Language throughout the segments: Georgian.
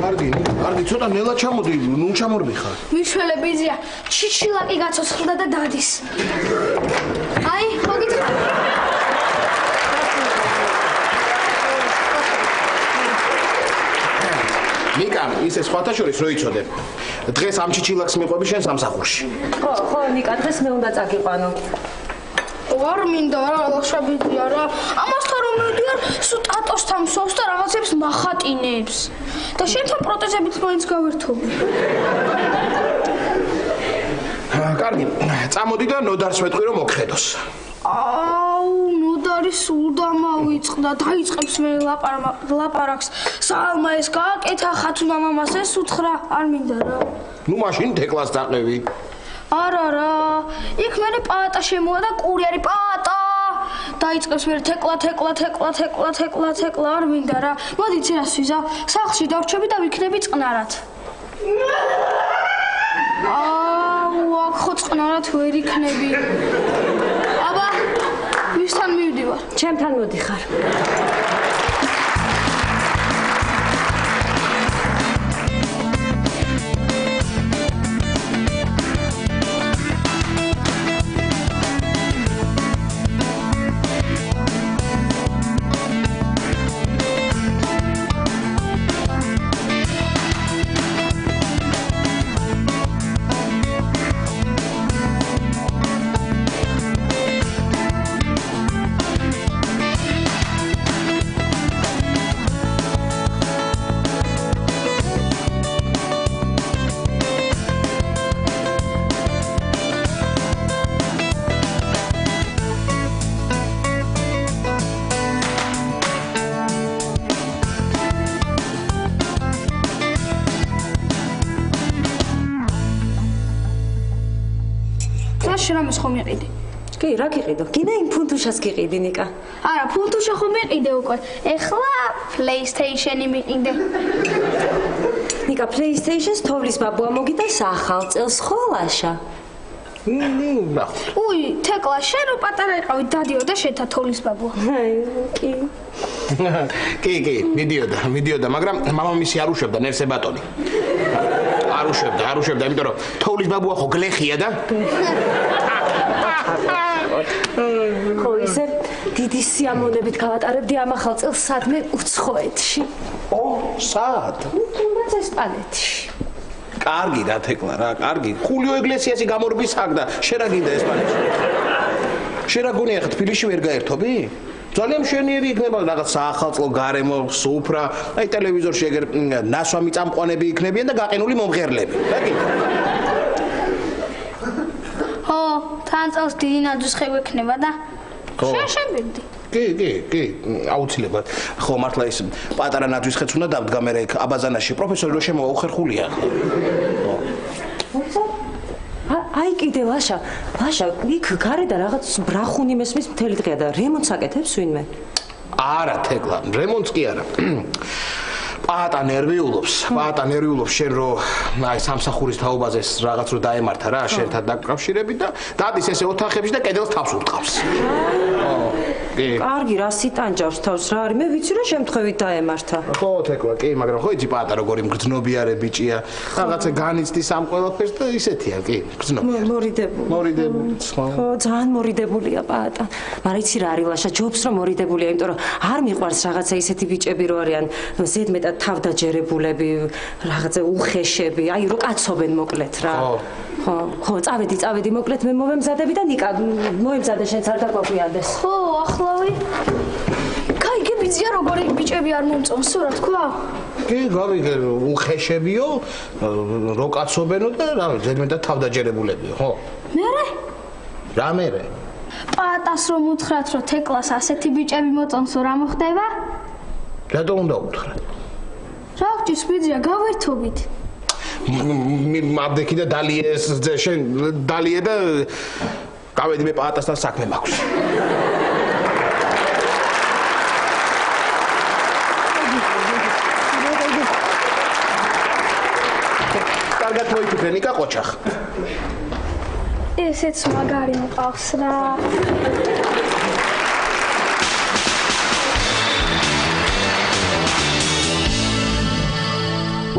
კარგი, ცოტა ნელა ჩამოდი, ნუ ჩამორბი ხარ. მიშველებიზია, ჩიჩილაკი გაცოცხლდა და დადის. აი, მოგიწევ. ნიკა, ისე სხვათა შორის რო იცოდე. დღეს ამ ჩიჩილაკს მიყვები შენ სამსახურში. ხო, ნიკა, დღეს მე უნდა წაგიყვანო. არ მინდა რა, ლაშაბიდია რა. ამასთან რომ მივდივარ, სულ ტატოსთან მსვავს და რაღაცებს მახატინებს. და შენთან პროტეზებით მაინც გავერთობი. კარგი, წამოდი და ნოდარს ვეთქვი რომ მოგხედოს. აუ, ნოდარი სულ დამავიწყდა, დაიწყებს მე ლაპარაკს. სალმა ეს გააკეთა ხათუნა მამას ეს უთხრა, არ მინდა რა. ნუ მაშინ თეკლას დაყევი. არა, იქ მერე პაატა შემოა და კური არის პაატა. დაიწყებს მე თეკლა, არ მინდა რა. მოდი ცერას ვიზა, სახლში დავრჩები და ვიქნები წყნარად. აუ, აქ ხო წყნარად ვერ იქნები. აბა, ვისთან მივდივარ? ჩემთან მოდიხარ. რამეს ხომ იყიდი? კი, რა გიყიდო? გინდა იმ ფუნთუშას გიყიდი, ნიკა? არა, ფუნთუშა ხომ იყიდე უკვე. ეხლა PlayStation-ი მიყიდე. ნიკა, PlayStation-ს თოვლის ბაბუა მოგიდა სახალ წელს ხო, ლაშა? უი, თეკლა, შენ რო პატარა იყავი, დადიოდა შენთან თოვლის ბაბუა. კი. კი, მიდიოდა, მაგრამ მამამისი არ უშვებდა ნერსე ბატონი. არ უშვებდა, იმიტომ რომ თოვლის ბაბუა ხო გლეხია და ხო, ისე დიდი სიამოვნებით გავატარებდი ამ ახალ წელს სადმე უცხოეთში. სად? თუნდაც ესპანეთში. კარგი რა თეკლა რა, კარგი. ხულიო ეგლესიასი გამორბის აქ და შენ რა გინდა ესპანეთში? შენ რა გონია ხა თბილისში ვერ გაერთობი? ძალიან მშვენიერი იქნება რაღაც საახალწლო გარემო, სუფრა, აი ტელევიზორში ეგერ ნასვამი წამყვანები იქნებიან და გაყინული მომღერლები. რა გინდა? ხო, თან წელს დიდი ნაძვისხევი ექნება და შეშებიდი. კი, აუცილებლად. ხო, მართლა ის პატარა ნაძვისხეც უნდა დავდგა მე იქ აბაზანაში. პროფესორი რო შემოვა უხერხულია ახლა. აი კიდე ლაშა, იქ გარედან რაღაც ბრახუნი მესმის მთელი დღეა და რემონტს აკეთებს ვინმე? არა, თეკლა, რემონტს კი არა. პაატა ნერვიულობს შენ რო აი სამსახურის თაობაზე რაღაც რო დაემართა რა შენთან დაკავშირებით და დადის ესე ოთახებში და კედელს თავს უტყავს. კარგი, რა სიტანჯავს თავს რა არის? მე ვიცი რომ შემთხვევით დაემართა. ხო, თეკლა, კი, მაგრამ ხო იცი პაატა როგორი მგრძნობიარე ბიჭია. რაღაცა განიცდის ამ ყველაფერს და ისეთია, კი, მგრძნობიარე. მორიდებული. ხო, ძალიან მორიდებულია პაატა. მაგრამ იცი რა არის ლაშა, ჯობს რომ მორიდებულია, იმიტომ რომ არ მიყვარს რაღაცა ისეთი ბიჭები რო არიან ზედმეტად თავდაჯერებულები, რაღაცა უხეშები, აი რო კაცობენ მოკლედ რა. ხო, წავედი მოკლედ მე მოვემზადები და ნიკა მოემზადე შენც არ დაგვაგვიანდეს. ხო, ახლავი. კაი, გიბიძია როგორი ბიჭები არ მომწონს, რა თქვა? კი, გავიგე, უხეშებიო, რო კაცობენო და რა, ზედმეტად თავდაჯერებულებიო, ხო? მერე? რა მერე? პაატას რომ უთხრათ, რომ თეკლას ასეთი ბიჭები მოწონს, რა მოხდება? რატო უნდა უთხრა? რა გჭირს ბიძია, გავერთობით. მაბდექი და დალიეს შენ დალიე და გავედი მე პაატასთან საქმე მაქვს. კარგად მოიფიქრე ნიკა ყოჩახ. ესეც მაგარი მყავს რა.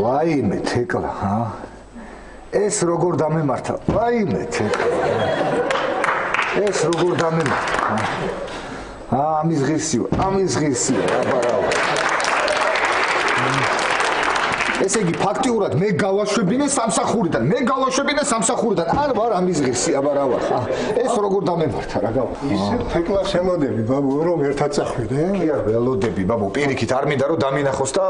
ვაიმე თეკლა ეს როგორ დამემართა ვაიმე თეკლა ეს როგორ დამემართა ამის ღირსია აბარავა ესე იგი ფაქტიურად მე გავაშვებინე სამსახურიდან არ ვარ ამის ღირსი აბარავა ეს როგორ დამემართა რა გავა ისე თეკლას ემოდები ბაბუ რომ ერთად წახვიდე კი არა ველოდები ბაბუ პირიქით არ მინდა რომ დამინახოს და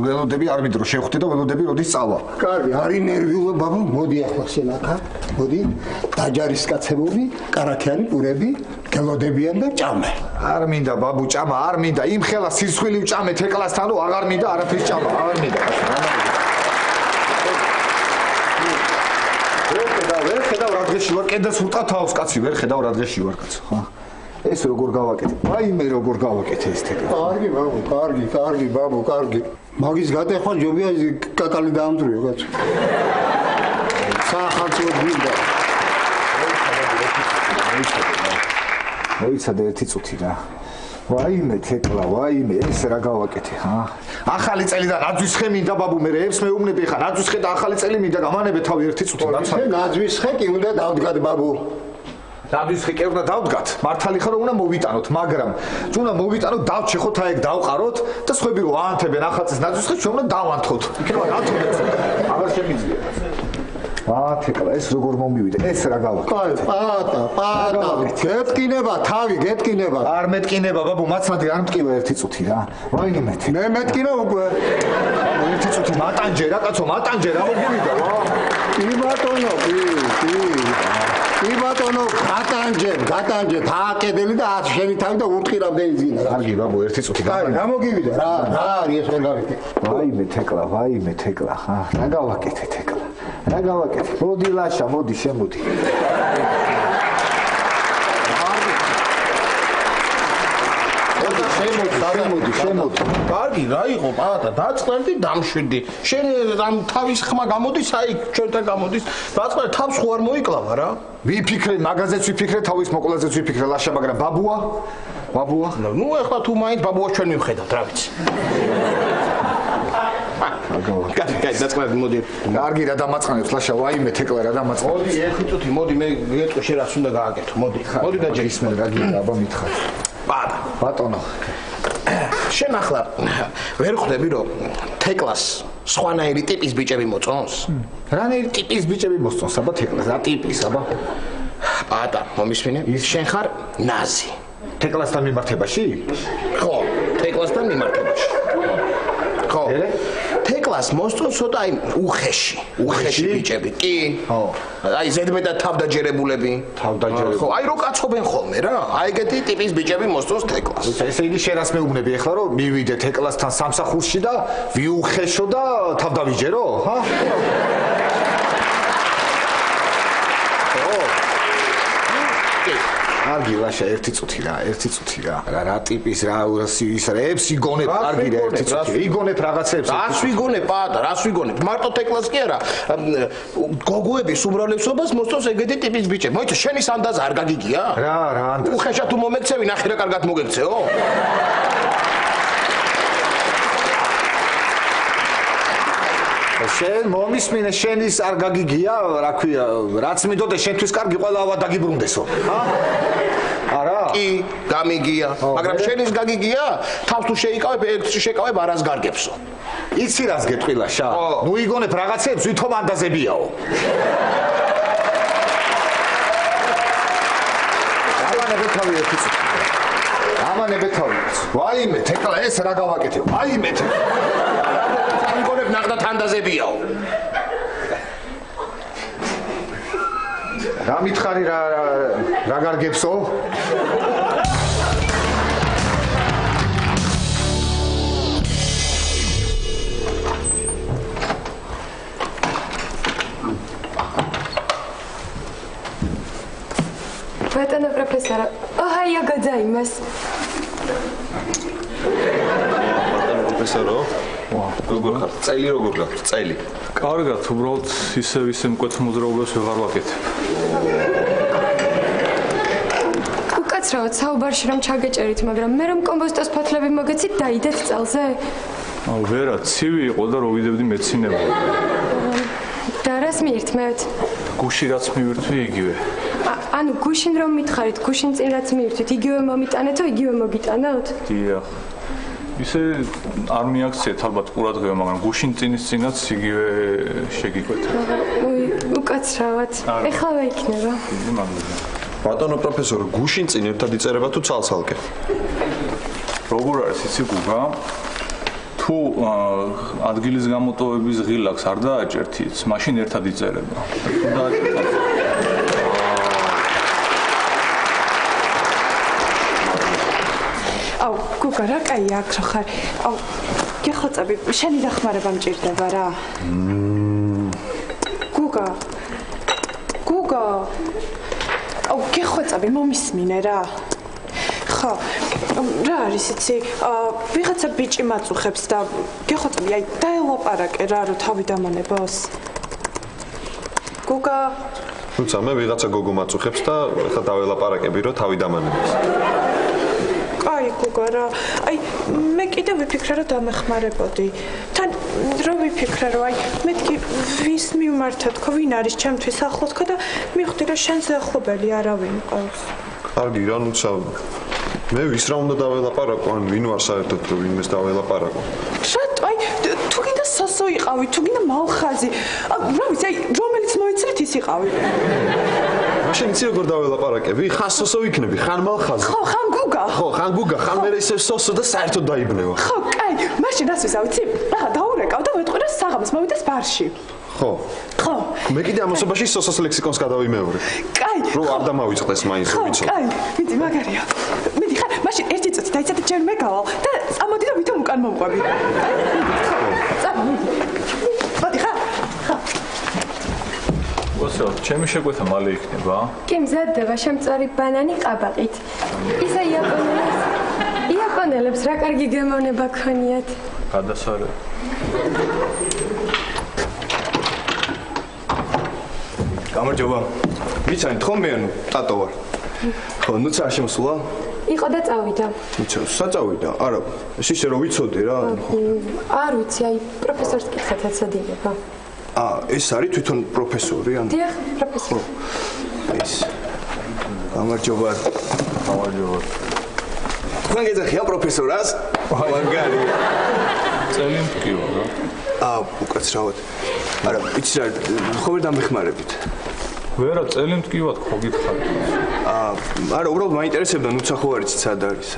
ველოდები არ მინდა რომ შევხვდე და ველოდები როდის წავა კარგი არის ნერვიულო ბაბუ მოდი ახლა შენ აქა მოდი დაჯარისკაცებობი კარაქიანი პურები გელოდებიან და ჭამე არ მინდა ბაბუ ჭამა არ მინდა იმ ხელა სისხლი ვჭამე თეკლასთან რომ აღარ მინდა არაფრის ჭამა აღარ მინდა ვერ ხედავ რა დღეში ვარ კიდე სულტა თავს კაცი ვერ ხედავ რა დღეში ვარ კაცო ხა ეს როგორ გავაკეთე ვაიმე როგორ გავაკეთე ეს თეკლა კარგი ბაბუ კარგი ბაბუ კარგი მაგის გადახვა ჯობია კაკალი დაამძრიო კაცო საახალწლო გვინდა მოიცადე ერთი წუთი რა ვაიმე თეკლა ვაიმე ეს რა გავაკეთე ახალი წელიდან აძვის ხე მინდა ბაბუ მე რებს მეუბნები ხა აძვის ხე და ახალი წელი მინდა გამანებე თავი ერთი წუთი აძვის ხე კი უნდა დავდგათ ბაბუ აძვის ხე კი უნდა დავდგათ მართალი ხარ რომ უნდა მოვიტანოთ მაგრამ უნდა მოვიტანოთ დავჩეხოთ აი ეგ დავყაროთ და სხვები რომ აანთებენ ახალწელს აძვის ხე ჩვენ უნდა დავანთოთ იქნება ათობით აღარ შემიძლია თეკლა ეს როგორ მომივიდა ეს რა გავაკეთე პატა გეტკინება თავი გეტკინება არ მეტკინება ბაბუ მაცმადი არ მტკივა ერთი წუთი რა ვაიმე მე მეტკინა უკვე ერთი წუთი მატანჯე რა კაცო მატანჯე რა მოგივიდა ვა კი ბატონო გატანჯე დააკედელი და შენი თავი და უტყირავდე იძინა კარგი ბაბუ ერთი წუთი გამოგივიდა რა არის ეს ვერ გავიქე ვაიმე თეკლა რა გავაკეთე თეკლა რა გავაკეთე მოდი ლაშა მოდი შემოდი შემოდი კარგი რა იყო პატა დაწყნდი დამშვიდი შენ ამ თავის ხმა გამოდის აი ჩვენთან გამოდის დაწყნე თავს ხო არ მოიკლავა რა ვიფიქრე მაგაზეც ვიფიქრე თავის მოკვლაზეც ვიფიქრე ლაშა მაგრამ ბაბუა ნუ ეხლა თუ მაინც ბაბუას ჩვენ მივხედავთ რა ვიცი კარგი დაწყნდი მოდი კარგი რა დამაწყნებს ლაშა ვაიმე თეკლა რა დამაწყნებს მოდი ერთი წუთი მოდი მე გეტყვი შენ რას უნდა გააკეთო მოდი და ჯეისმენ რა გინდა აბა მითხარ ბატონო შენ ახლა ვერ ხვდები რომ თეკლას სხვანაირი ტიპის ბიჭები მოწონს რანაირი ტიპის ბიჭები მოსწონს აბა თეკლას რა ტიპის აბა პატა მომისმინე შენ ხარ ნაზი თეკლასთან მიმართებაში ხო თეკლასთან მიმართებაში ხო თეკლას მოსწონს ცოტა აი უხეში ბიჭები კი ხო აი ზედმეტად თავდაჯერებულები ხო აი რო კაცობენ ხოლმე რა აი ეგეთი ტიპის ბიჭები მოსწონს თეკლას ესე იგი შენ რას მეუბნები ახლა რომ მივიდე თეკლასთან სამსახურში და ვიუხეშო და თავდავიჯერო ხა კარგი ლაშა ერთი წუთი რა რა ტიპის რა ის რებს იგონებ კარგი რა ერთი წუთი იგონებ რაღაცებს რას ვიგონებ პატა რას ვიგონებ მარტო თეკლას კი არა გოგოების უმრავლესობას მოსწონს ეგეთი ტიპის ბიჭები მოიცა შენი სანდაზა არ გაგიგია რა ანდაზა უხეშად თუ მომექცევი ნახე რა კარგად მოგექცეო შენ მომისმინე შენის არ გაგიგია რა ქვია რაც მიდოდე შენთვის კარგი ყველა ავა დაგიბრუნდესო არა კი გამიგია მაგრამ შენის გაგიგია თავს თუ შეიკავებ ელექტრში შეკავებ არას გარგებსო იცი რას გეტყვი ლაშა ნუ იგონებ რაღაცებს ვითომ ანდაზებიაო ამანებე თავი ვაიმე თეკლა ეს რა გავაკეთე ვაიმე იგონებ ნახდათ ანდაზებიაო რა მითხარი რა გარგებსო ბატონო პროფესორო, ოჰაიო გაძაიმას. ბატონო პროფესორო, როგორ ხარ? წელი როგორ გაქვს? წელი. კარგად, უბრალოდ ისე მკვეთ მოძრაობას ვეღარ ვაკეთებ. უკაცრავად საუბარში რომ ჩაგეჭერით, მაგრამ მე რომ კომბოსტოს ფოთლები მოგეცით, დაიდეთ წელზე. ვერა ცივი იყო და რო ვიდებდი მეცინებოდა. და რას მიირთმევთ? გუში რაც მივირთვი იგივე. ანუ გუშინ რომ მითხარით, გუშინ წინ რაც მიირთვით, იგივე მომიტანეთ თუ იგივე მოგიტანოთ? დიახ. ისე არ მიაქციეთ ალბათ ყურადღება, მაგრამ გუშინ წინის წინაც იგივე შეგიკვეთა. უკაცრავად. ეხლა იქნება. დიდი მადლობა. ბატონო პროფესორი, გუშინ წინ ერთად იწერება თუ ცალ-ცალკე? როგორ არის იცი გუგა? თუ ადგილის გამოტოვების ღილაკს არ დააჭერთ ის, მაშინ ერთად იწერება. თუ დააჭერთ აუ, გუგა, რა კაია აქ რო ხარ. აუ, გეხოცები, შენი დახმარება მჭირდება რა. გუგა. გუგა. აუ, გეხოცები, მომისმინე რა. ხო, რა არის იცი? ვიღაცა ბიჭი მაწუხებს და გეხოცები, აი, დაელაპარაკე რა, რომ თავი დამანებოს. გუგა. თუმცა მე ვიღაცა გოგო მაწუხებს და ხა დაველაპარაკები, რომ თავი დამანებს. აი გუგა რა, აი მე კიდე ვიფიქრე რომ დამეხმარებოდი. თან რო ვიფიქრე რომ აი მეთქი ვის მიმართა თქო, ვინ არის ჩემთვის ახლო თქო და მივხვდი რომ შენზე ახლობელი არავინ ყავს. კარგი, რანუცა მე ვის რა უნდა დაველაპარაკო, ან ვინ ვარ საერთოდ რომ ვინმეს დაველაპარაკო? რატო? აი თუ გინდა სოსო იყავი, თუ გინდა მალხაზი, რა ვიცი, აი რომელიც მოიცრით ის იყავი. მაშინ იცი როგორ დაველაპარაკები? ხან სოსო იქნები, ხან მალხაზი. ხო, ხან გუგა. ხო, ხან გუგა, ხან მე ისე სოსო და საერთოდ დაიბნევა. ხო, კაი, მაშინ რას ვიზავ, იცი? რა დაურეკავ და ვეთყვი რომ საღამოს მოვიდეს ბარში. ხო. ხო. მე კიდე ამასობაში სოსოს ლექსიკონს გადავიმეორე. კაი. რო არ დამავიწყდეს მაინც რომ ვიცო. კაი, მიდი მაგარია. მიდი ხარ, მაშინ ერთი წუთი დაიცადე ჯერ მე გავალ და წამოდი და ვითომ უკან მომყვები. წამოდი. მოდი ხარ. ვასო, ჩემი შეკვეთა მალე იქნება? კი მზადდება შემწარი ბანანი ყაბაყით. ისა იაპონელებს რა კარგი გემოვნება ქონიათ. გადასარე. გამარჯობა. ვიცანით ხომ მე ანუ ტატო ვარ. ხო, ნუცა შემოსულა? იყო და წავიდა. ნუცა საწავიდა? არა, ისე რომ ვიცოდე რა. არ ვიცი, აი პროფესორს კითხეთ აცოდინება. ეს არის თვითონ პროფესორი ან? დიახ, პროფესორი. ეს. გამარჯობა. გამარჯობა. თქვენ გეძახიან პროფესორას? მაგარი. წელი მткиვა რა. უკაცრავად. არა, იცი რა, ხომ ვერ დამეხმარებით. ვერა წელი მткиვა ხო გითხარით? არა, უბრალოდ მაინტერესებდა ნუცა ხო არის სად არის?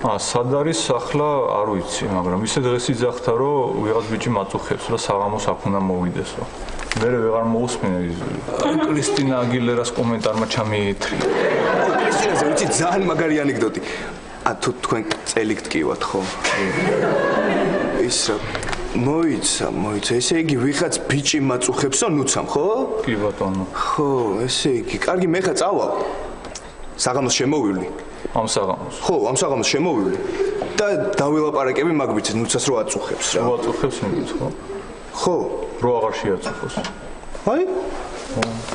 სად არის ახლა არ ვიცი, მაგრამ ისე დღეს იძახთა რომ ვიღაც ბიჭი მაწუხებს და საღამოს აქ უნდა მოვიდესო. მე ვეღარ მოусმინე კრისტინა აგილერას კომენტარმა ჩამიეთრია. კრისტინაზე ვიცი ძალიან მაგარი ანეკდოტი. თუ თქვენ წელი გტკივათ ხო? ის რა მოიცა, ესე იგი ვიღაც ბიჭი მაწუხებსო ნუცამ, ხო? კი ბატონო. ხო, ესე იგი, კარგი მე ხა წავალ. საღამოს შემოვივლი. ამ საღამოს. ხო, ამ საღამოს შემოვივლი და დავილაპარაკები მაგ ბიჭს ნუცას რო აწუხებს რა. რო აწუხებს ნუც, ხო? ხო, რო აღარ შეაწუხოს. აი?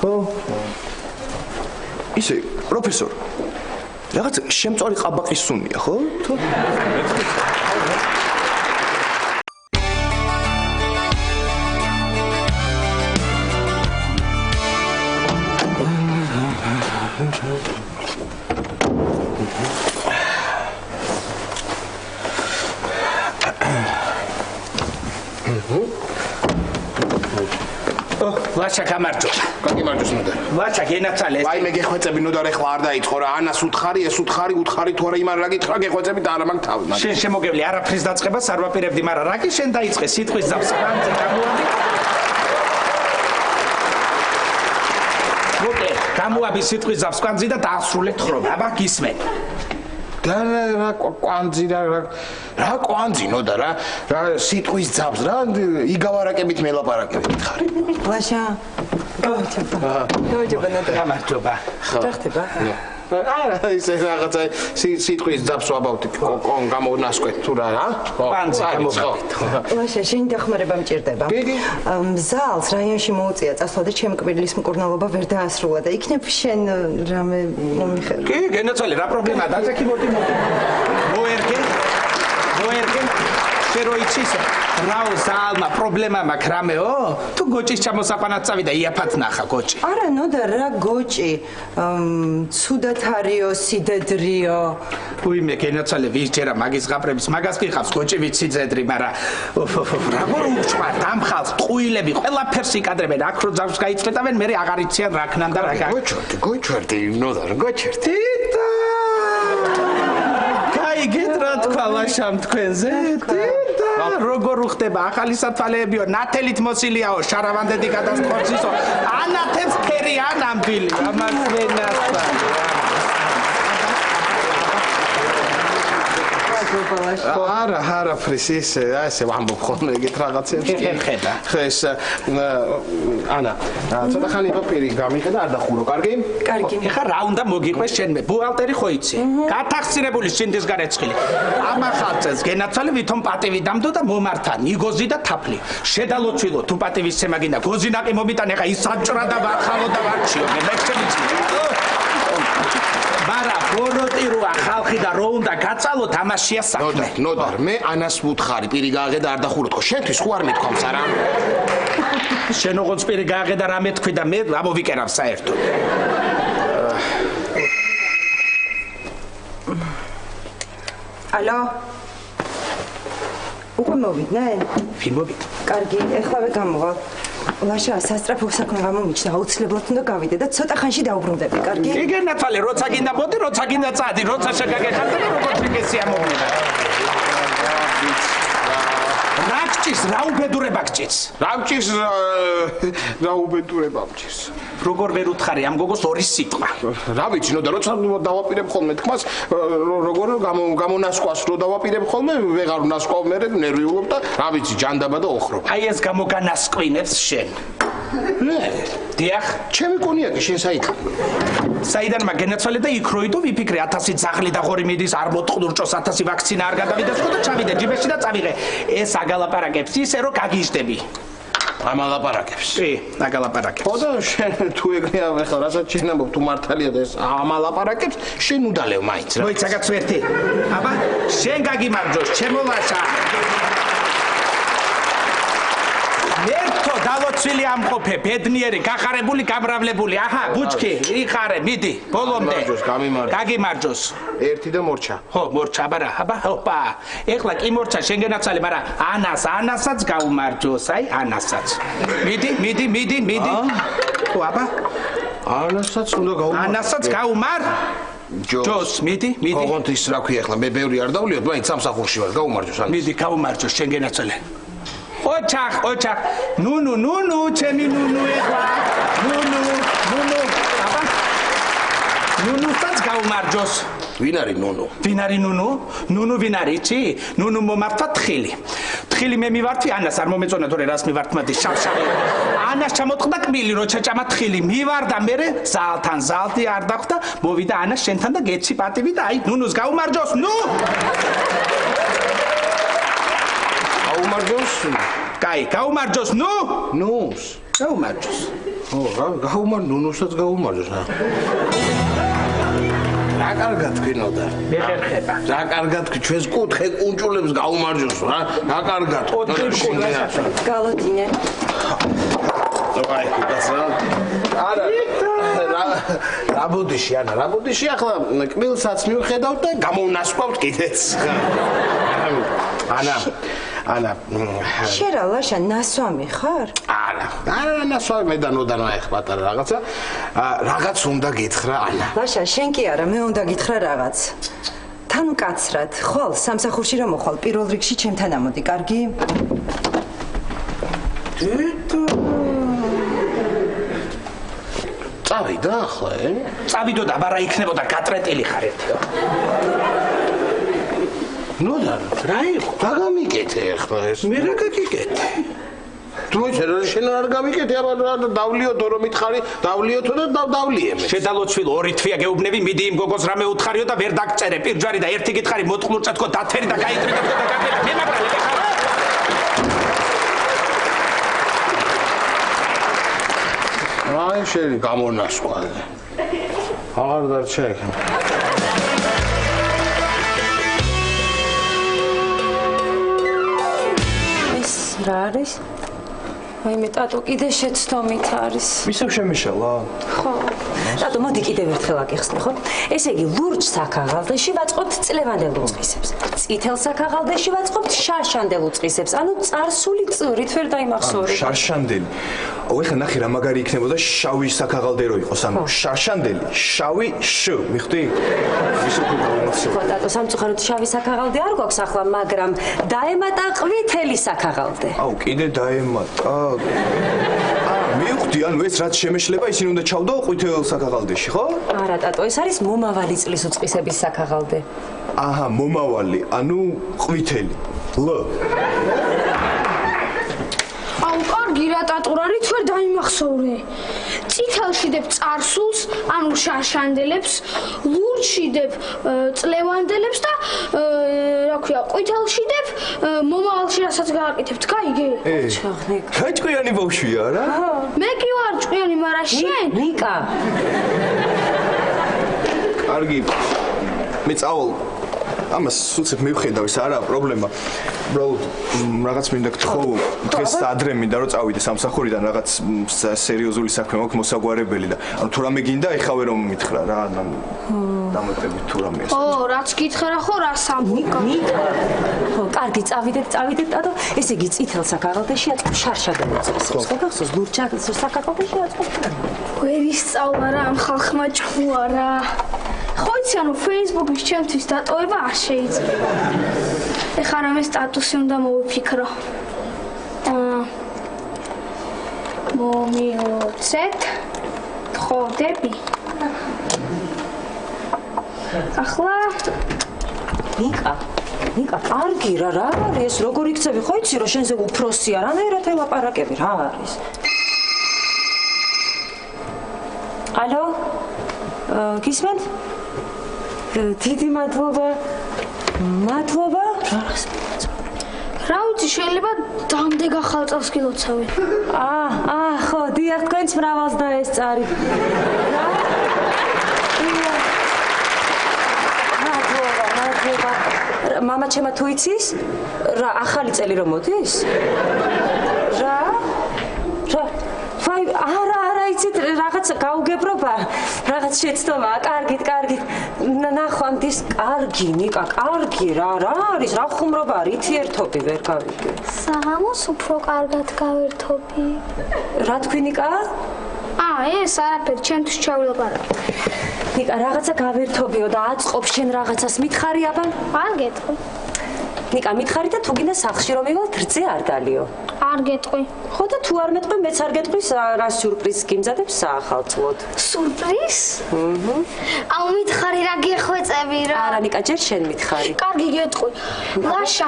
ხო. ისე, პროფესორ. რაღაც შემწვარი ყაბაყის სუნია, ხო? თუ ვაჩა გამარჯობა. გაგიმარჯოს ნოდა. ვაჩა გენაცალე. ვაი მე გეხვეწები ნოდა რა ხლა არ დაიწყო რა. ანას უთხარი, ეს უთხარი თუ არა იმან რა გითხრა გეხვეწები და არა მაგ თავი. შენ შემოგევლი არაფრის დაწყებას არ ვაპირებდი, მაგრამ რა კი შენ დაიწყე სიტყვის ძაბს განძი გამოადი. მოკე, გამოაბი სიტყვის ძაბს განძი და დაასრულეთ ხრობა. აბა გისმენ. და რა კვანძი რა კვანძი ნოდა რა სიტყვის ძაბს რა იგავარაკებით მელაპარაკებით ხარ. ვაშა. გამარჯობა ნოდა. გამარჯობა. რა ხდება? არა ისე რაღაცა სიტყვის ძაბს ვაბავდი გამოვნასკვეთ თუ რა კვანძი გამოვაკეთ. ვაშა, შენ დახმარება მჭირდება. მზალს რაიონში მოუწია წასვლა და ჩემი კვირლის მკურნალობა ვერ დაასრულა და იქნებ შენ რამე მომიხერ. კი, გენაცვალე, რა პრობლემაა? დაძექი მოდი. მოერგე. სფერო იცის რაო ზალმა პრობლემა მაქვს რამეო თუ გოჭის ჩამოსაყვანად წავიდა იაფად ნახა გოჭი არა ნოდა რა გოჭი ცუდად არისო სიდედრიო უიმე გენაცვალე ვისჯერა მაგის ღაბრების მაგას გიხავს გოჭი ვიცი ძედრი მაგრამ როგორ უჩვარ დამხალს ტყუილები ყველაფერს იკადრებენ აქ რო ძავს გაიწყვეტავენ მე აღარ იციან რა ქნან და რა გოჩვერდი ნოდა გოჩვერდი გეტრა თქვა ლაშამ თქვენზე როგორ უხდება ახალი სათვალეებიო ნათელით მოსილიაო შარავანდედი გადასწორცისო ანათებს ფერი ან ამბილი ამას ვენასა არა ფრისის ესე ვამბობ ხოლმე ეგეთ რაღაცებს ხედა ხო ეს ანა ცოტა ხანი პაპირი გამიყედა არ დახურო კარგი ეხა რა უნდა მოგიყვეს შენმე ბუღალტერი ხო იცი გათახსირებული შინდის გარეცხილი ამახალწეს გენაცვალე ვითომ პატივი დამდო და მომართა ნიგოზი და თაფლი შედალოცვილო თუ პატივისცემა გინდა გოზინაყი მომიტან ეხა ის საჭრა და ვახალო და ვარჩიო მეგჩემიცი მარა ბოროტიროა ხალხი და რო უნდა გაწალოთ ამაშია საქმე ნოდარ მე ანას ვუთხარი პირი გააღედა არ დახუროთ ხო შენთვის ხო არ მეთქვამს არა შენ ოღონდ პირი გააღედა რა მეთქვი და მე რა მოვიკერავ საერთოდ ალო უკვე მოვიდნენ ვინ მოვიდა კარგი ეხლავე გამოვალ ლაშა სასტრაფო საქმე გამომიჩნდა აუცილებლად უნდა გავიდე და ცოტა ხანში დაუბრუნდები კარგი იგი ნათვალე როცა გინდა მოდი როცა გინდა წადი როცა შეგაგეხარდა და როგორ შეგესია მომიდა რა გჭირს რა უბედურება გჭირს რა გჭირს რა უბედურება გჭირს როგორ ვერ უთხარი ამ გოგოს ორი სიტყვა რა ვიცი ნოდა როცა დავაპირებ ხოლმე თქმას როგორ გამონასკვას რო დავაპირებ ხოლმე ვეღარ ვნასკვავ მე ნერვიულობ და რა ვიცი ჯანდაბა და ოხრობა აი ეს გამოგანასკვინებს შენ დიახ ჩემი კონიაკი შენ საიდან მაგენაცვალე და იქ როიდო ვიფიქრე 1000 ძაღლი და ღორი მიდის არ მოტყდურჭოს 1000 ვაქცინა არ გადავიდეს ხო და ჩავიდე ჯიბეში და წავიღე ეს აგალაპარაკებს ისე რომ გაგიჟდები ამალაპარაკებს კი აგალაპარაკებს ხო და შენ თუ ეგრე ახლა რასაც შეიძლება თუ მართალია და ეს ამალაპარაკებს შენ უდალევ მაინც რა მოიცა გაცვერთი აბა შენ გაგიმარჯოს ჩემო ლაშა ერთო დალოცვილი ამყოფე ბედნიერი გახარებული გამრავლებული აჰა ბუჩქი იხარე მიდი ბოლომდე გაგიმარჯოს ერთი და მორჩა ხო მორჩა აბა ჰოპა ეხლა კი მორჩა შენგენაცვალე მაგრამ ანასაც გაუმარჯოს აი ანასაც მიდი ხო აბა ანასაც უნდა გაუმარ ანასაც გაუმარ ჯოს მიდი ოღონდ ის რა ქვია ახლა მე ბევრი არ დავლიოთ მაინც სამსახურში ვარ გაუმარჯოს ანას მიდი გაუმარჯოს შენგენაცვალე ოჩახ ნუნუ ჩემი ნუნუ ეხლა ნუნუ აბა ნუნუსაც გაუმარჯოს ვინ არის ნუნუ ნუნუ ვინ არის იცი ნუნუ მომართვა თხილი მე მივართვი ანას არ მომეწონა თორე რას მივართმადი შავშავი ანას ჩამოტყდა კბილი რო ჩაჭამა თხილი მივარდა მე ზალთან ზალთი არ დახვდა მოვიდა ანას შენთან და გეცი პატივი და აი ნუნუს გაუმარჯოს გაუმარჯოს კაი გაუმარჯოს ნუს გაუმარჯოს ო ნუნუსაც გაუმარჯოს რა კარგად თქვინოდა მე ხერხება რა კარგად ჩვენს კუთხე კუნჭულებს გაუმარჯოს რა კარგად გალოდინე აი არა რა ბუდიში ახლა კბილსაც მივხედავთ და გამოვნასკვავთ კიდეც ანა შერა ლაშა ნასვამი ხარ? არა ნასვამი მე და ნოდან აიხ პატარა რაღაცა რაღაც უნდა გითხრა ანა ლაშა შენ კი არა მე უნდა გითხრა რაღაც თან კაცრად ხვალ სამსახურში რომ მოხვალ პირველ რიგში ჩემთან ამოდი კარგი? წავიდა ახლა წავიდო და აბა რა იქნებოდა გატრეტილი ხარ ერთიო ნოდან რა იყო გაგამიკეთე ახლა ეს მე რა გაგიკეთე თუ შენ არ გამიკეთე აბა დავლიოთ რომ მითხარი დავლიოთო და დავლიე მე შედალოცვილო ორი თვია გეუბნები მიდი იმ გოგოს რამე უთხარიო და ვერ დაგწერე პირჯვარი და ერთი გითხარი მოტყლურჭა თქო დათერი და გაიტრიდა და გაგება მე მაგრალე ხარ აი შენი გამონასყვალე აღარ დარჩა იქ რა არის? აი მე ტატო კიდე შეცდომით არის. ისევ შემიშალა? ხო. ტატო მოდი კიდევ ერთხელ აკიხსნე, ხო? ესე იგი ლურჯ საქაღალდეში ვაწყობთ წლევანდელ უწყისებს. წითელ საქაღალდეში ვაწყობთ შარშანდელ უწყისებს. ანუ წარსული წვრით ვერ დაიმახსოვრე. შარშანდელი. ო ეხლა ნახე რა მაგარი იქნებოდა შავი საქაღალდე რო იყოს, ანუ შარშანდელი, შავი შ, მიხდი? ისე გულმოხსოვს. ხო ტატო, სამწუხაროდ შავი საქაღალდე არ გვაქვს ახლა, მაგრამ დაემატა ყვითელი საქაღალდე. აუ, კიდე დაემატა. მივხვდი, ანუ ეს რაც შემეშლება, ისინი უნდა ჩავდო ყვითელ საქაღალდეში, ხო? არა ტატო, ეს არის მომავალი წლის უწყისების საქაღალდე. აჰა, მომავალი, ანუ ყვითელი. ლ. აუ კარგი რა ტატო რა რით ვერ დაიმახსოვრე. წითელში დებ წარსულს, ანუ შარშანდელებს, ლურჯში დებ წლევანდელებს და რა ქვია, ყვითელში დებ მომავალში რასაც გააკეთებთ, გაიგე? ჩაღნე. რა ჭკვიანი ბავშვია რა? მე კი ვარ ჭკვიანი, მაგრამ შენ? ნიკა. კარგი. მე წავალ. ამას სულცებ მივხედავ, ეს არაა პრობლემა. უბრალოდ რაღაც მინდა გთხოვ, დღეს ადრე მინდა რომ წავიდე სამსახურიდან, რაღაც სერიოზული საქმე მაქვს მოსაგვარებელი და ანუ თუ რამე გინდა, ეხავე რომ მითხრა რა, ანუ დამოწები თუ რამე. ო, რაც გითხრა ხო, რა სამბიკა. ხო, კარგი, წავიდეთ ტატო. ესე იგი წითელ საქაღალდეში აწყობ შარშანდელ უწყისებს. ხო, გახსოვს ლურჯ საქაღალდეში აწყობ. ვერ ისწავლა რა ამ ხალხმა ჭკუა რა. ხო იცი, ანუ Facebook-ის ჩემთვის დატოვება არ შეიძლება. ეხლა რამე სტატუსი უნდა მოვიფიქრო. მომიოცეთ ხოდები. ახლა ნიკა, კარგი რა არის ეს როგორ იქცევი, ხო იცი რომ შენზე უფროსია, რანაირად ელაპარაკები, რა არის? ალო? გისმენთ? დიდი მადლობა. რა ვიცი, შეიძლება დამდეგ ახალ წელს გილოცავი. ხო, დიახ, თქვენც მრავალს დაესწარი. მადლობა. მამა ჩემა თუ იცის? რა, ახალი წელი რომ მოდის? რა? არა, იცით, რაღაც გაუგებრობა, რაღაც შეცდომაა, კარგით. ნახვამდის, კარგი, ნიკა, კარგი, რა არის, რა ხუმრობა არის, ითიერთობი, ვერ გავიგე. საღამოს უფრო კარგად გავერთობი. რა თქვი, ნიკა? ეს არაფერი, ჩემთვის ჩავილაპარაკე. ნიკა, რაღაცა გავერთობიო და აწყობ შენ რაღაცას მითხარი აბა? არ გეტყვი. ნიკა, მითხარი და თუ გინდა სახლში რომ მივალ რძე არ დალიო. არ გეტყვი. ხო და თუ არ მეტყვი, მეც არ გეტყვი, რა სიურპრიზს გიმზადებ საახალწლოდ. სიურპრიზ? აუ მითხარი რა გეხვეწები რა. არა, ნიკა, ჯერ შენ მითხარი. კარგი გეტყვი. ლაშა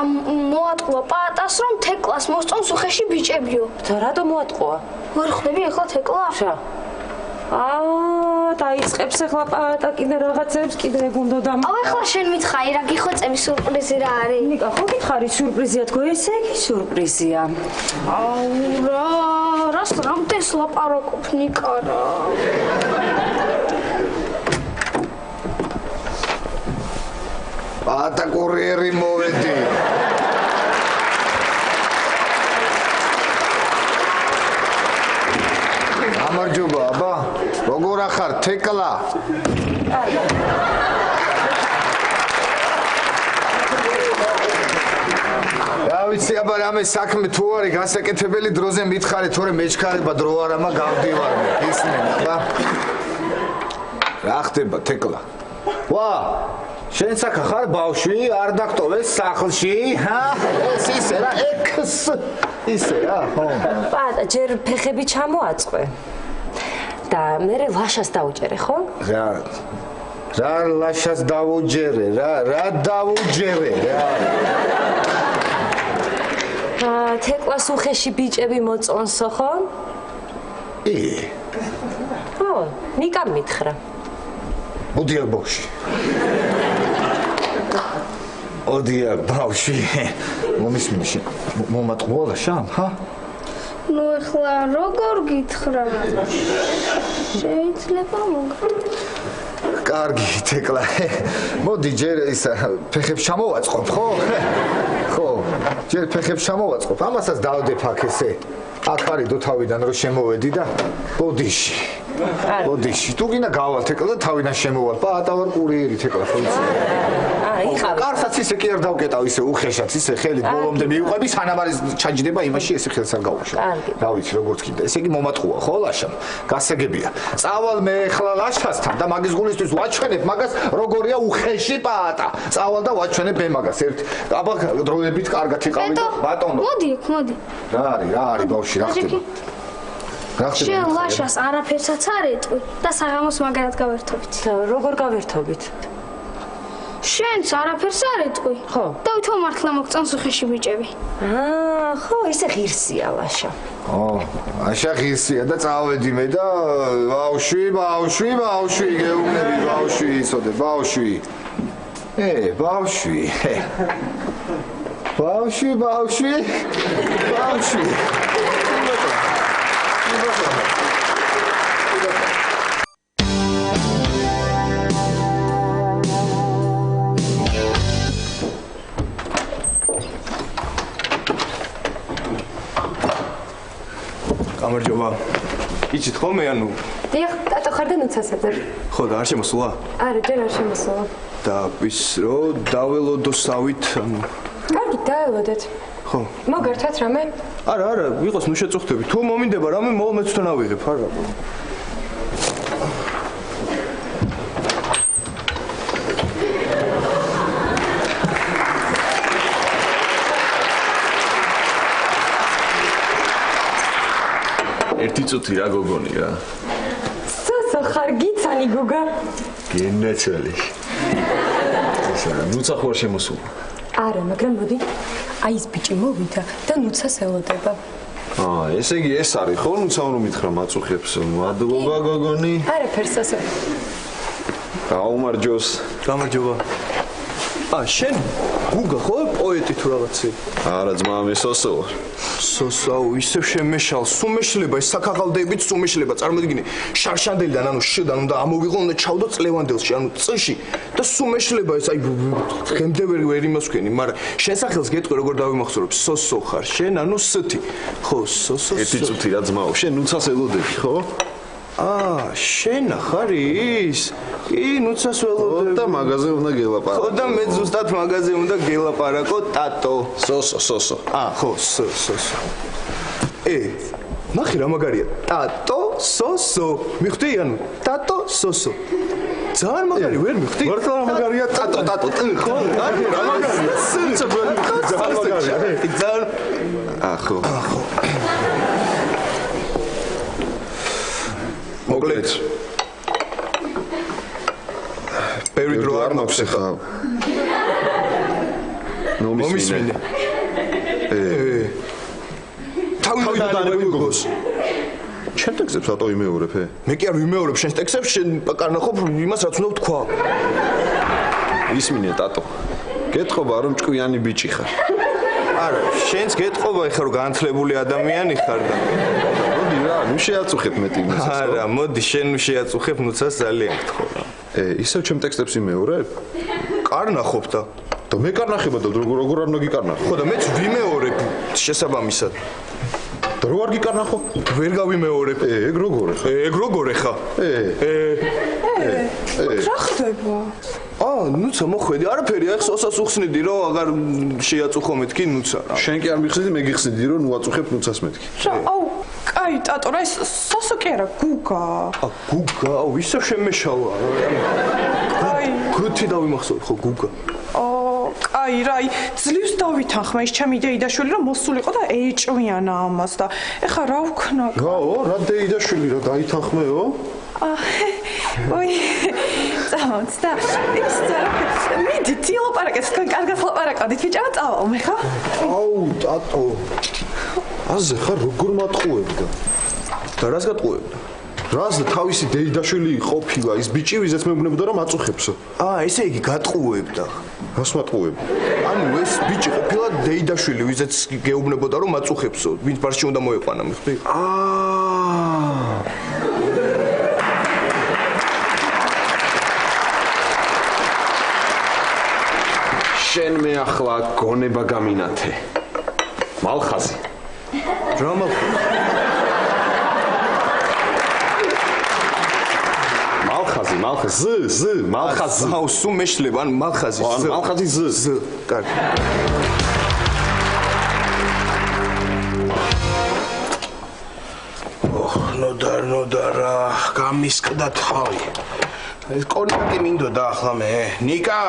მოატყუა პაატას რომ თეკლას მოსწონს უხეში ბიჭებიო. და რატომ მოატყუა? ვერ ხვდები ახლა თეკლა? რა? დაიწყებს ახლა პაატა კიდე რაღაცებს კიდე ეგ უნდა აუ ახლა შენ მითხარი რა გიხვეწები სიურპრიზი რა არის? ნიკა, ხო გითხარი სიურპრიზია თქო, ესე იგი სიურპრიზია. აუ რას რამდენს ლაპარაკობ ნიკა რა. პაატა კურიერი მოვედი. გამარჯობა, აბა. როგორ ახარ, თეკლა? რა ვიცი, აბა რამე საქმე თუ არის გასაკეთებელი დროზე მითხარი, თორე მეჩქარება დრო არ ამა გავდივარ მე. ისმენ, აბა. რა ხდება, თეკლა? ვა! შენ საკა ხარ ბავშვი, არ დაგტოვეს სახლში, ჰა? ეს ისე რა, ისე რა, ხო. პაატა, ჯერ ფეხები ჩამოაწყვე. და მე ლაშას დაუჯერე, ხო? რა ლაშას დაუჯერე, რა დაუჯერე, რა. თეკლას უხეში ბიჭები მოწონსო, ხო? ხო, ნიკა მითხრა. ოდია ბავშვი. ოდია ბავშვი. მომისმინში. მომატყუა შამ, ჰა? ნუ ახლა როგორ გითხრა? შეიძლება მოგა. კარგი, თეკლა. მოდი ჯერ ის ფეხებს ჩამოვაწყობ, ხო? ხო, ჯერ ფეხებს ჩამოვაწყობ. ამასაც დავდებ აქ ესე. აქ არის დო თავიდან რომ შემოვედი და ბოდიში. ბოდიში. თუ გინდა გავალ თეკლა და თავიდან შემოვალ. პატა ვარ კურიერი თეკლა ხო იცი? კარსაც ისე კი არ დავკეტავ ისე უხეშად ისე ხელით ბოლომდე მივყვები სანამ არის ჩაჯდება იმაში ესე ხელს არ გაუშვი. რა ვიცი როგორც კიდე. ესე იგი მომატყუა ხო ლაშამ? გასაგებია. წავალ მე ახლა ლაშასთან და მაგის გულისთვის ვაჩვენებ მაგას როგორია უხეში პატა. წავალ და ვაჩვენებ მე მაგას ერთ. აბა დროებით კარგად იყავი და ბატონო. მოდი. რა არის ბავშვი რა ხდება? შენ ლაშას არაფერსაც არ ეტყვი და საღამოს მაგრად გავერთობით. როგორ გავერთობით? შენც არაფერს არ ეტყვი. ხო. და ვითომ მართლა მოგწონს უხეში ბიჭები. ხო, ისე ღირსია ლაშა. აშა ღირსია და წავედი მე და ბავშვი, გეუბნები ბავშვი იცოდე, ბავშვი. ბავშვი. გამარჯობა. იცით ხოლმე ანუ? დიახ, ტატო ხარ და ნუცასადარ. ხო და არ შემოსულა? არა, ჯერ არ შემოსულა. და ის რო დაველოდოსავით ანუ. კარგი, დაველოდეთ. ხო. მოგერთვათ რამე? არა, ვიყოს ნუ შეწუხდები. თუ მომინდება რამე, მოვალ მეც თან ავიღებ, არა. ერთი წუთი რა გოგონი რა. სოსო ხარ გიცანი გოგა. გენეცელი. ესა ნუცა ხوار შემოსულა. არა, მაგრამ მოდი. აი ეს ბიჭი მოვიდა და ნუცას ელოდება. ესე იგი ეს არის ხო ნუცა რომ მითხრა მაწუხებს. მადლობა გოგონი. არაფერს სოსო. გაუმარჯოს. გამარჯობა. შენ გუგა ხო პოეტი თუ რაღაცი? არა ძმა მე სოსო. სოსაო ისევ შემეშალ სუმეშლება ეს საქაღალდებით სუმეშლება წარმოიდგინე შარშანდელიდან ანუ შედან უნდა ამოვიღო უნდა ჩავდო წლევანდელში ანუ წში და სუმეშლება ეს აი დღემდე ვერ იმასვქენი მაგრამ შენ სახელს გეტყვი როგორ დავიმახსოვრებ სოსო ხარ შენ ანუ სთი ხო სოსო ერთი წუთი რა ძმაო შენ ნუცას ელოდები ხო შენ ხარ ის კი ნუცას ველოდები და მაღაზე უნდა გელაპარაკო ხო და მე ზუსტად მაღაზე უნდა გელაპარაკო ტატო სოსო ხო სოსო ნახე რა მაგარია ტატო სოსო მიხვდი ანუ ტატო სოსო ძალიან მაგარი ვერ მიხვდი მართლა რა მაგარია ტატო ხო რა მაგარია ძალიან მაგარია ხო მოკლედ ბევრი დრო არ მაქვს ახლა მომისმინე თავიდან დაიგოს შენ ტექსტებს რატო იმეორებ მე კი არ ვიმეორებ შენ ტექსტებს შენ კარნახობ იმას რაც უნდა ვთქვა ისმინე ტატო გეტყობა რომ ჭკვიანი ბიჭი ხარ არა შენც გეტყობა ეხლა რომ განათლებული ადამიანი ხარ და მოდი რა ნუ შეაწუხებ მეტი იმას არა მოდი შენ ნუ შეაწუხებ ნუცას ძალიან გთხოვ რა ისევ ჩემ ტექსტებს იმეორებ კარნახობ და მე კარნახება და როგორ არ უნდა გიკარნახო ხო და მეც ვიმეორებ შესაბამისად და რო არ გიკარნახო ვერ გავიმეორებ ეგ როგორ ხა რა ხდება ნუცა მოხვედი არაფერი ახ სოსას უხსნიდი რომ აღარ შეაწუხო მეთქი ნუცა რა შენ კი არ მიხსნიდი მე გიხსნიდი რომ ნუ აწუხებ ნუცას მეთქი კაი ტატო რა ეს სოსო კი არა გუგა გუგა ისე შემეშალა კაი გრუთი დავიმახსოვ ხო გუგა კაი რა ძლივს დავითანხმა ის ჩემი დეიდაშვილი რომ მოსულიყო და ეჭვიანა ამას და ეხა რა ვქნა რა დეიდაშვილი რა დაითანხმეო ой წამოც და ის მიდი თილაპარაკეთ თქვენ კარგად ლაპარაკობთ ბიჭო წავალ მე ხა ტატო აზე ხარ როგორ მატყუებდა და რას გატყუებდა რას და თავისი დეიდაშვილი ყოფილა ის ბიჭი ვიზეც მეუბნებოდა რომ აწუხებსო ესე იგი გატყუებდა რას მატყუებდა ანუ ეს ბიჭი ყოფილა დეიდაშვილი ვიზეც გეუბნებოდა რომ აწუხებსო ვინც ბარში უნდა მოეყვანა მიხვდი შენ მე ახლა გონება გამინათე. მალხაზი. რომელ მალხაზი. აუ სულ მეშლებ ან მალხაზი. მალხაზი ზ. კარგი. ნოდარა, გამისკდა თავი. ეს კონიაკი მინდოდა ახლა მე. ნიკა.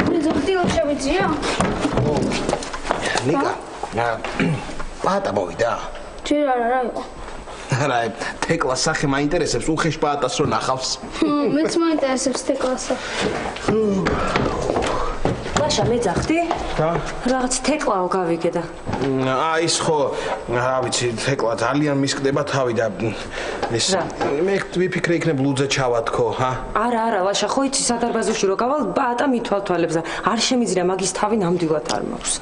მე ზოგადად შევიძია? ნიკა. პატა მოვიდა. ჯერ არა იყო. არა, თეკლას სახე მაინტერესებს, უხეშ პატას რო ნახავს. მეც მაინტერესებს თეკლას სახე. ლაშა მეძახდი? რა? რაღაც თეკლაო გავიგე და. ის ხო, რა ვიცი, თეკლა ძალიან მისკდება თავი და ეს მე ვიფიქრე იქნებ ლუძე ჩავათქო, ჰა? არა, ლაშა, ხო იცი სადარბაზოში რო გავალ, პაატა მithვალთვალებს და არ შემიძლია მაგის თავი ნამდვილად არ მაქვს.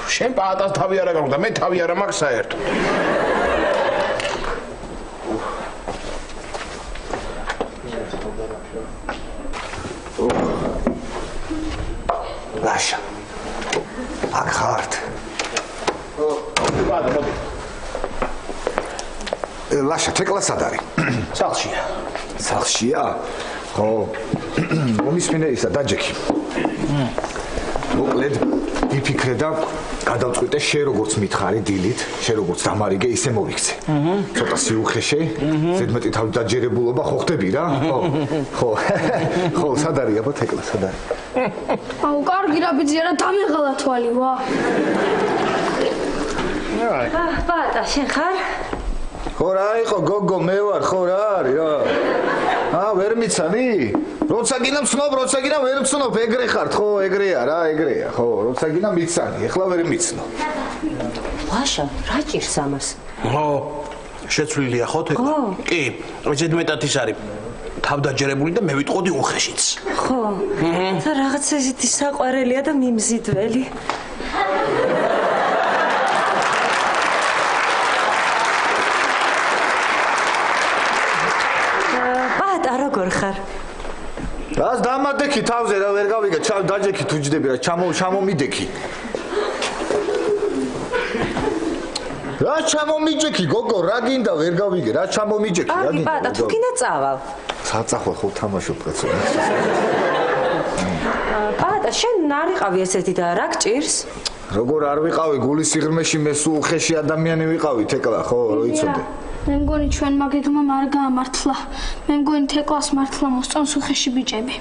შენ პაატას თავი არა გაქვს და მე თავი არა მაქვს საერთოდ. ლაშა. აქ ხართ. ლაშა, თეკლა სად არის? სახლშია. სახლშია? ხო. მომისმინე ისა დაჯექი. მოკლედ, ვიფიქრე და გადავწყვიტე შენ როგორც მითხარი დილით, შენ როგორც დამარიგე ისე მოვიქცე. ცოტა სიუხეში, ზედმეტი თავი დაჯერებულობა ხო ხდები რა? ხო. ხო, სად არის აბა თეკლა, სად არის? აუ, კარგი რა ბიძია რა დამეღალა თვალი ვა. პაატა, შენ ხარ? ხო რა იყო გოგო მე ვარ ხო რა არის რა ვერ მიცანი როცა გინდა მცნობ როცა გინდა ვერ მცნობ ეგრე ხართ ხო ეგრეა რა ეგრეა ხო როცა გინდა მიცანი ეხლა ვერ მიცნო ლაშა რა ჭირს ამას ხო შეცვლილია ხო თეკლა კი ზედმეტად ის არის თავდაჯერებული და მე ვიტყოდი უხეშიც ხო და რაღაცა ისეთი საყვარელია და მიმზიდველი როგორ ხარ? რას დამადექი თავზე რა ვერ გავიგე, დაჯექი თუ ჯდები რა, ჩამომიდექი. რა ჩამომიჯექი, გოგო, რა გინდა ვერ გავიგე, რა ჩამომიჯექი, რა გინდა? პატა, თუ გინდა წავალ. საწახვა ხო თამაშობ კაცო. პატა, შენ არ იყავი ესეთი და რა გჭირს? როგორ არ ვიყავი, გულის სიღრმეში მე სულ ხეში ადამიანი ვიყავი, თეკლა, ხო, რო იცოდე. მე მგონი ჩვენ მაგეგმა არ გაამართლა. მე მგონი თეკლას მართლა მოსწონს უხეში ბიჭები.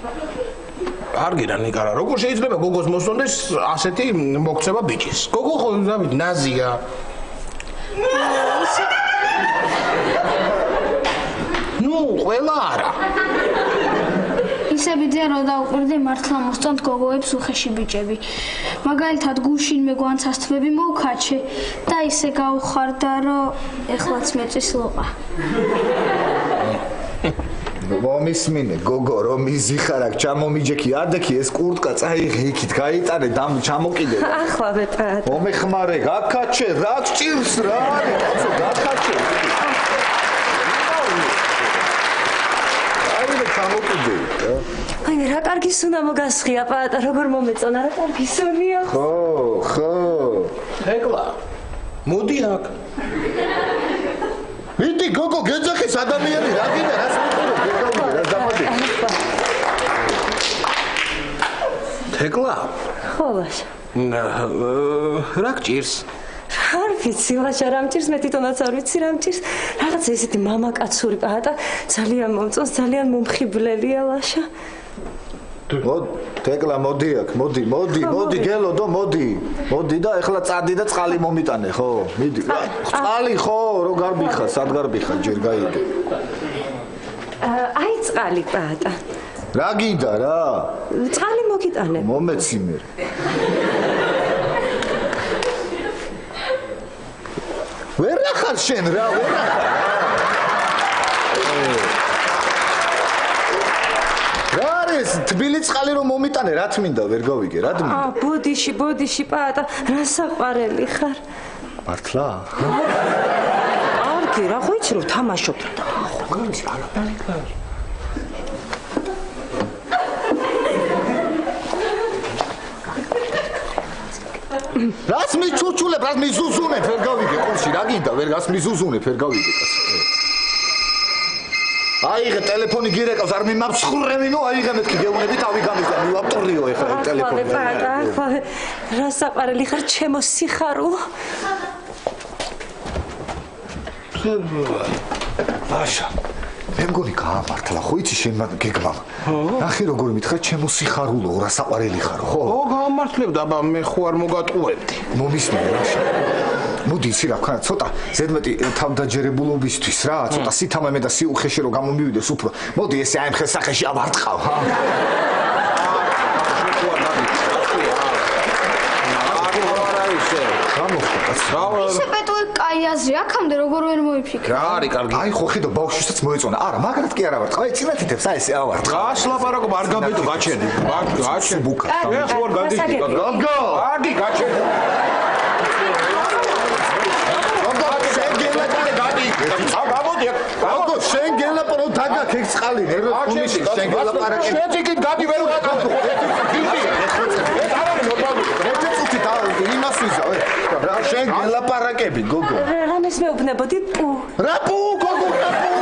კარგი რა ნიკა რა, როგორ შეიძლება გოგოს მოსწონდეს ასეთი მოქცევა ბიჭის? გოგო ხო დავით ნაზია. ნუ, ყველა არა. ისე ბიძია რო დაუკვირდე მართლა მოსწონთ გოგოებს უხეში ბიჭები. მაგალითად გუშინ მეგვანცას თვები მოვქაჩე და ისე გავხარდა რომ ეხლაც მეწის ლოყა. მომისმინე გოგო რომ იზიხარ აქ ჩამომიჯექი ადექი ეს კურტკა წაიღე იქით გაიტანე და ჩამოკიდე. ახლავე პატა. მომეხმარე გაკაჩე რა გჭირს რა არის კაცო გაკაჩე. აი რა კარგი სუნა მოგასხია პატა როგორ მომეწონა რა კარგი სუნია ხო თეკლა მოდი აქ მიდი გოგო გეძახის ადამიანი რა გინდა რას მიყურებ რა დამადე თეკლა ხო ლაშა რა გჭირს არ ვიცი ლაშა რა მჭირს მე თვითონაც არ ვიცი რა მჭირს რაღაცა ესეთი მამაკაცური პატა ძალიან მომწონს ძალიან მომხიბლელია ლაშა თეკლა მოდი აქ მოდი გელოდო მოდი და ეხლა წადი და წყალი მომიტანე ხო მიდი წყალი ხო რო გარბიხა სად გარბიხა ჯერ გაიგე აი წყალი პატა რა გინდა რა წყალი მოგიტანე მომეცი მე ვერ ახარ შენ რა ვერ ახარ რა არის თბილი წყალი რომ მომიტანე რა თმინდა ვერ გავიგე რა თმინდა ბოდიში პატა რა საყვარელი ხარ მართლა არგი რა ხო იცი რომ თამაშობ ხო გამის არა რას მიჩურჩულებ, რას მიზუზუნებ, ვერ გავიგე ყურში, რა გინდა, ვერ გას მიზუზუნებ, ვერ გავიგე კაცო. აიღე ტელეფონი გირეკავს, არ მიმამსხვრევინო, აიღე მეთქი გეუნები თავი გამიზდა, მივაპტორიო ეხლა ტელეფონი. ახლა რა საყარელი ხარ ჩემო სიხარულო? აშა მე მგონი გაამართლა ხო იცი შენ გეგმა ნახე როგორ მითხრა ჩემო სიხარულო რა საყვარელი ხარ ხო გაამართლებდა აბა მე ხო არ მოგატყუებდი მომისმინე რაშა მოდი იცი რა ვქნა ცოტა ზედმეტი თავდაჯერებულობისთვის რა ცოტა სითამამე და სიუხეში რომ გამომივიდეს უფრო მოდი ესე აი მხეს სახეში ავარტყავ ხა ისე პეტვე კაი აზრი აქამდე როგორ ვერ მოიფიქრე რა არის კარგი აი ხო ხედო ბავშვისაც მოეწონა არა მაგათ კი არა ვარტყავ აი წინათითებს აი ესე ავარტყავ გასლაპარაკობ არ გაბედო გაჩერდი გაჩერდი ბუკა მე ხო არ გადიჭი გაგო აგი გაჩერდი გაგო შენ გელაპარო დაგა ქექს ყალი ნერვე ხუმიში შენ გელაპარაკე შენ წიკით გადი ვერ ვაკეთო ერთი წუთი და იმას ვიზავ რა შენ გელაპარაკები გოგო რამეს მეუბნებოდი პუ რა პუ გოგო რა პუ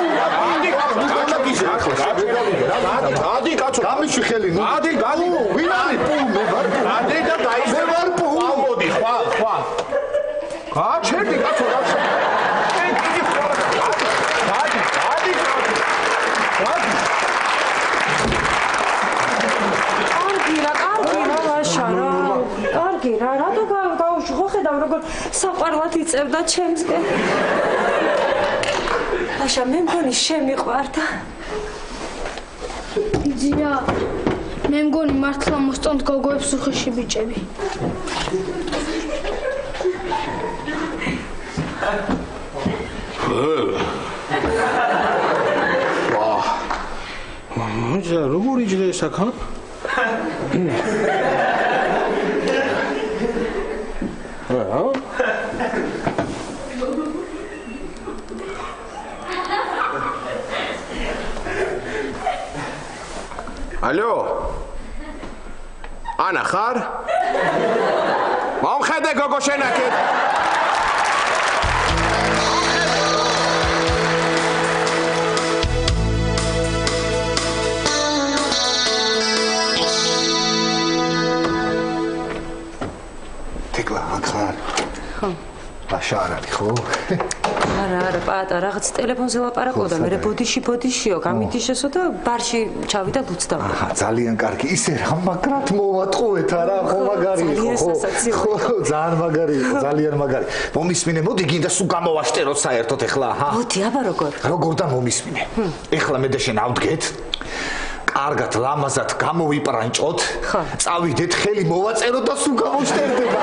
გადი კაცო გამიში ხელი ნუ გადი გადი ვინ არის პუ მე ვარ პუ გადი და დაი მე ვარ პუ მოდი ხვა გაჩერდი კაცო რა საყვარლად იწევდა ჩემსგან. აშა მე მგონი შემიყვარდა. იძია მე მგონი მართლა მოსტონთ გოგოებს უხეში ბიჭები. მოიცა როგორ იჯდა ეს აქა? Алло. Ana ხარ? მომხედე გოგო შენაკეთ. თეკლა ხარ? ხო. აშა არ არის ხო? არა, პატა, რაღაც ტელეფონზე ლაპარაკობდა, მე ბოდიშიო, გამიდიშესო და ბარში ჩავიდა ლუცდა. აჰა, ძალიან კარგი. ისე რა მაგრად მოვატყუეთ არა, ხო მაგარი ხო? ხო, ძალიან მაგარი იყო, ძალიან მაგარი. მომისმინე, მოდი გინდა სულ გამოვაშტეროთ საერთოდ ეხლა, აჰა. მოდი, აბა როგორ? როგორ და მომისმინე. ეხლა მე და შენ ავდგეთ. კარგად ლამაზად გამოვიპრანჭოთ. წავიდეთ, ხელი მოვაწეროთ და სულ გამოვშტერდება.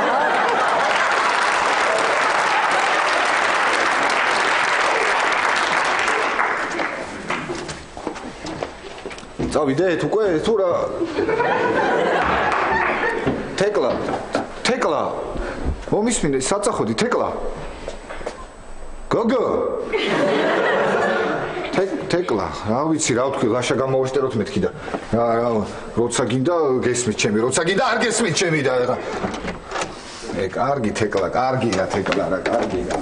წავიდეთ უკვე თუ რა თეკლა მომისმინე საწახოდი თეკლა გოგო თეკლა რა ვიცი რა ვთქვი ლაშა გამოვაშტეროთ მეთქი და რა როცა გინდა გესმით ჩემი როცა გინდა არ გესმით ჩემი და ეხა კარგი თეკლა კარგია თეკლა რა კარგია